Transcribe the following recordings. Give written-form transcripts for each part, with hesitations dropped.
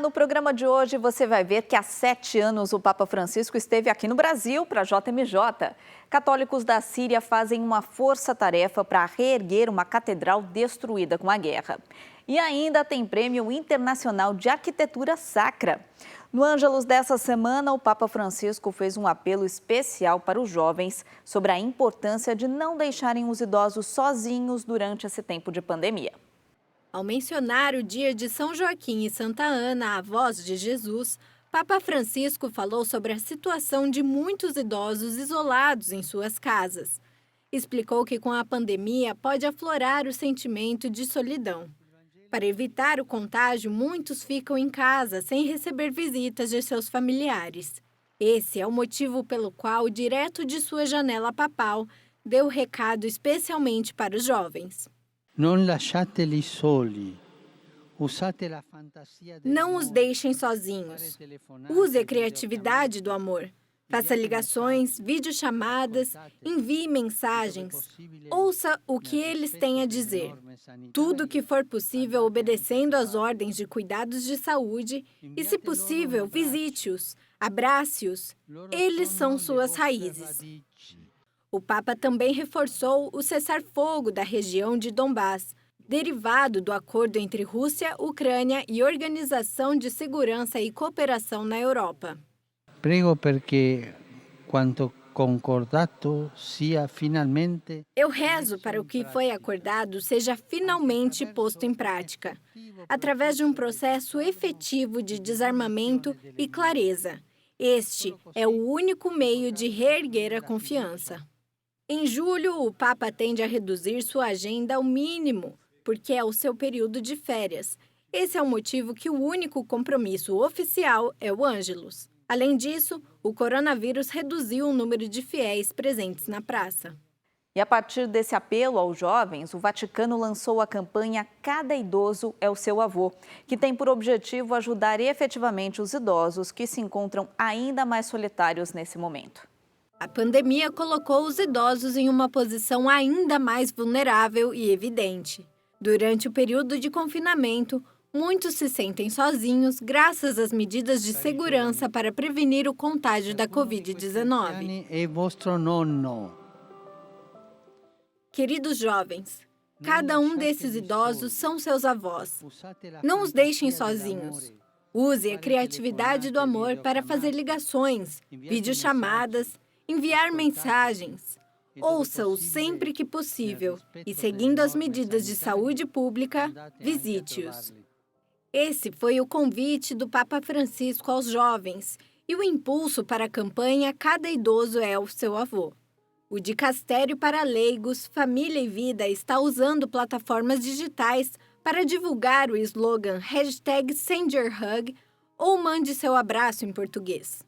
no programa de hoje você vai ver que há 7 anos o Papa Francisco esteve aqui no Brasil para a JMJ. Católicos da Síria fazem uma força-tarefa para reerguer uma catedral destruída com a guerra. E ainda tem Prêmio Internacional de Arquitetura Sacra. No Ângelus dessa semana, o Papa Francisco fez um apelo especial para os jovens sobre a importância de não deixarem os idosos sozinhos durante esse tempo de pandemia. Ao mencionar o dia de São Joaquim e Santa Ana, avós de Jesus, Papa Francisco falou sobre a situação de muitos idosos isolados em suas casas. Explicou que com a pandemia pode aflorar o sentimento de solidão. Para evitar o contágio, muitos ficam em casa sem receber visitas de seus familiares. Esse é o motivo pelo qual, direto de sua janela papal, deu recado especialmente para os jovens. Não os deixem sozinhos. Use a criatividade do amor. Faça ligações, videochamadas, envie mensagens. Ouça o que eles têm a dizer. Tudo o que for possível obedecendo às ordens de cuidados de saúde e, se possível, visite-os, abrace-os. Eles são suas raízes. O Papa também reforçou o cessar-fogo da região de Donbás, derivado do acordo entre Rússia, Ucrânia e Organização de Segurança e Cooperação na Europa. Prego perché quanto concordato sia finalmente. Eu rezo para o que foi acordado seja finalmente posto em prática, através de um processo efetivo de desarmamento e clareza. Este é o único meio de reerguer a confiança. Em julho, o Papa tende a reduzir sua agenda ao mínimo, porque é o seu período de férias. Esse é o motivo que o único compromisso oficial é o Ângelus. Além disso, o coronavírus reduziu o número de fiéis presentes na praça. E a partir desse apelo aos jovens, o Vaticano lançou a campanha Cada Idoso é o Seu Avô, que tem por objetivo ajudar efetivamente os idosos que se encontram ainda mais solitários nesse momento. A pandemia colocou os idosos em uma posição ainda mais vulnerável e evidente. Durante o período de confinamento, muitos se sentem sozinhos graças às medidas de segurança para prevenir o contágio da Covid-19. Queridos jovens, cada um desses idosos são seus avós. Não os deixem sozinhos. Use a criatividade do amor para fazer ligações, videochamadas, enviar mensagens. Ouça-os sempre que possível e, seguindo as medidas de saúde pública, visite-os. Esse foi o convite do Papa Francisco aos jovens e o impulso para a campanha Cada Idoso é o Seu Avô. O Dicastério para Leigos, Família e Vida está usando plataformas digitais para divulgar o slogan #SendYourHug ou Mande Seu Abraço em português.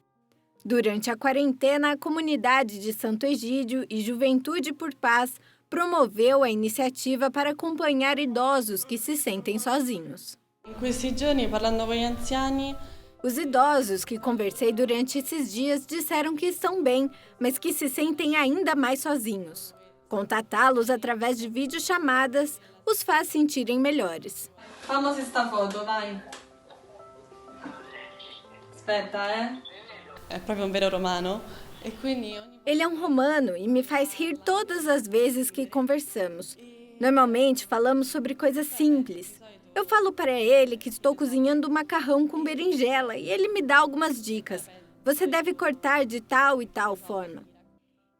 Durante a quarentena, a comunidade de Santo Egídio e Juventude por Paz promoveu a iniciativa para acompanhar idosos que se sentem sozinhos. Os idosos que conversei durante esses dias disseram que estão bem, mas que se sentem ainda mais sozinhos. Contatá-los através de videochamadas os faz sentirem melhores. Vamos esta foto, vai. Aspetta, É proprio un vero romano. E quindi... Ele é um romano e me faz rir todas as vezes que conversamos. Normalmente falamos sobre coisas simples. Eu falo para ele que estou cozinhando macarrão com berinjela e ele me dá algumas dicas. Você deve cortar de tal e tal forma.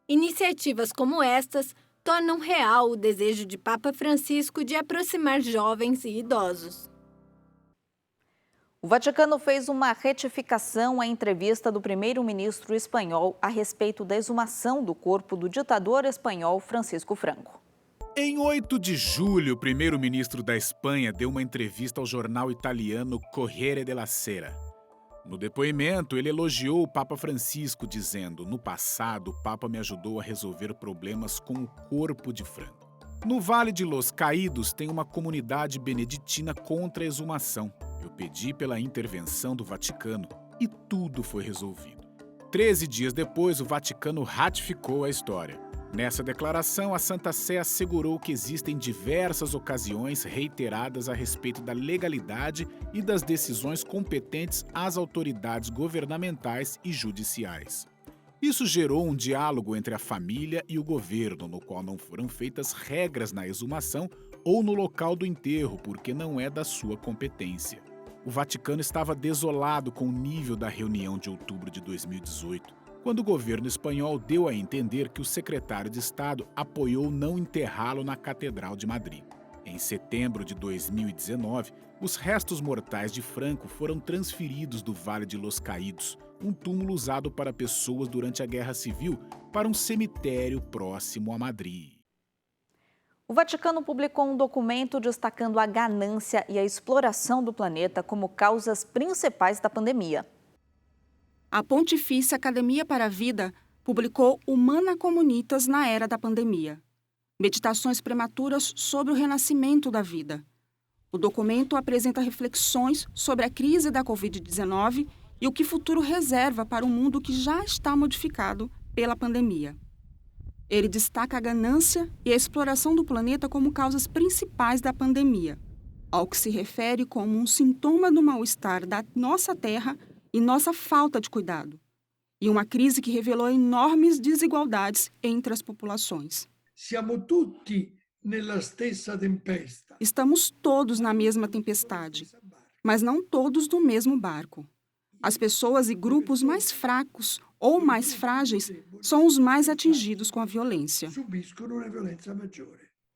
Iniciativas como estas tornam real o desejo de Papa Francisco de aproximar jovens e idosos. O Vaticano fez uma retificação à entrevista do primeiro-ministro espanhol a respeito da exumação do corpo do ditador espanhol Francisco Franco. Em 8 de julho, o primeiro-ministro da Espanha deu uma entrevista ao jornal italiano Corriere della Sera. No depoimento, ele elogiou o Papa Francisco, dizendo: "No passado, o Papa me ajudou a resolver problemas com o corpo de Franco. No Vale de Los Caídos tem uma comunidade beneditina contra a exumação. Eu pedi pela intervenção do Vaticano e tudo foi resolvido." 13 dias depois, o Vaticano ratificou a história. Nessa declaração, a Santa Sé assegurou que existem diversas ocasiões reiteradas a respeito da legalidade e das decisões competentes às autoridades governamentais e judiciais. Isso gerou um diálogo entre a família e o governo, no qual não foram feitas regras na exumação ou no local do enterro, porque não é da sua competência. O Vaticano estava desolado com o nível da reunião de outubro de 2018. Quando o governo espanhol deu a entender que o secretário de Estado apoiou não enterrá-lo na Catedral de Madrid. Em setembro de 2019, os restos mortais de Franco foram transferidos do Vale de Los Caídos, um túmulo usado para pessoas durante a Guerra Civil, para um cemitério próximo a Madrid. O Vaticano publicou um documento destacando a ganância e a exploração do planeta como causas principais da pandemia. A Pontifícia Academia para a Vida publicou Humana Communitas na Era da Pandemia. Meditações prematuras sobre o renascimento da vida. O documento apresenta reflexões sobre a crise da Covid-19 e o que o futuro reserva para um mundo que já está modificado pela pandemia. Ele destaca a ganância e a exploração do planeta como causas principais da pandemia, ao que se refere como um sintoma do mal-estar da nossa Terra e nossa falta de cuidado, e uma crise que revelou enormes desigualdades entre as populações. Estamos todos na mesma tempestade, mas não todos no mesmo barco. As pessoas e grupos mais fracos ou mais frágeis são os mais atingidos com a violência.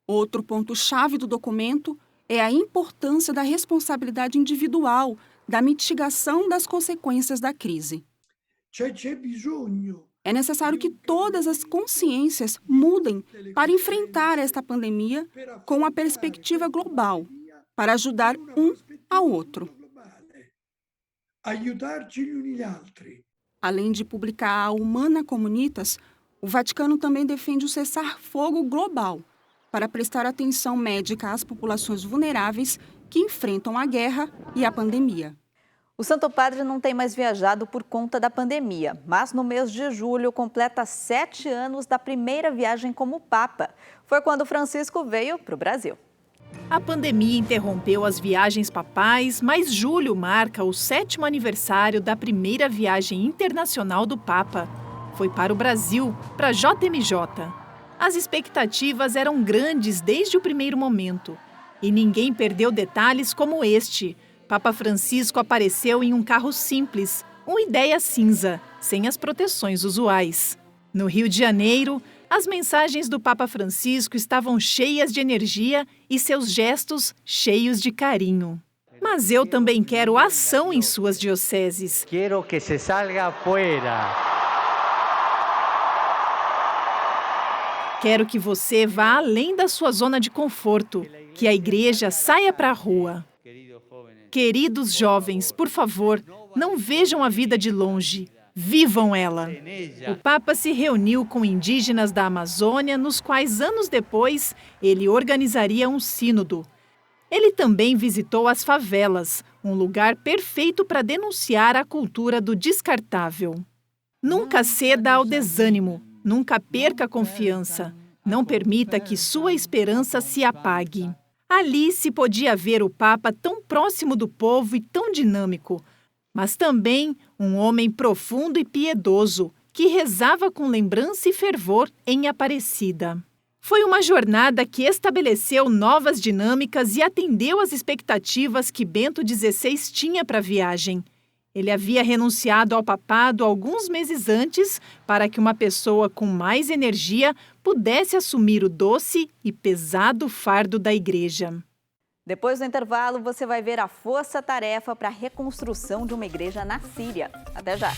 Outro ponto-chave do documento é a importância da responsabilidade individual da mitigação das consequências da crise. É necessário que todas as consciências mudem para enfrentar esta pandemia com uma perspectiva global, para ajudar um ao outro. Além de publicar a Humana Communitas, o Vaticano também defende o cessar-fogo global, para prestar atenção médica às populações vulneráveis que enfrentam a guerra e a pandemia. O Santo Padre não tem mais viajado por conta da pandemia, mas no mês de julho completa 7 anos da primeira viagem como Papa. Foi quando Francisco veio para o Brasil. A pandemia interrompeu as viagens papais, mas julho marca o 7º aniversário da primeira viagem internacional do Papa. Foi para o Brasil, para a JMJ. As expectativas eram grandes desde o primeiro momento. E ninguém perdeu detalhes como este. Papa Francisco apareceu em um carro simples, uma ideia cinza, sem as proteções usuais. No Rio de Janeiro, as mensagens do Papa Francisco estavam cheias de energia e seus gestos cheios de carinho. Mas eu também quero ação em suas dioceses. Quero que se salga afuera. Quero que você vá além da sua zona de conforto, que a igreja saia para a rua. Queridos jovens, por favor, não vejam a vida de longe, vivam ela. O Papa se reuniu com indígenas da Amazônia, nos quais anos depois ele organizaria um sínodo. Ele também visitou as favelas, um lugar perfeito para denunciar a cultura do descartável. Nunca ceda ao desânimo, nunca perca a confiança, não permita que sua esperança se apague. Ali se podia ver o Papa tão próximo do povo e tão dinâmico, mas também um homem profundo e piedoso, que rezava com lembrança e fervor em Aparecida. Foi uma jornada que estabeleceu novas dinâmicas e atendeu às expectativas que Bento XVI tinha para a viagem. Ele havia renunciado ao papado alguns meses antes para que uma pessoa com mais energia pudesse assumir o doce e pesado fardo da igreja. Depois do intervalo, você vai ver a força-tarefa para a reconstrução de uma igreja na Síria. Até já!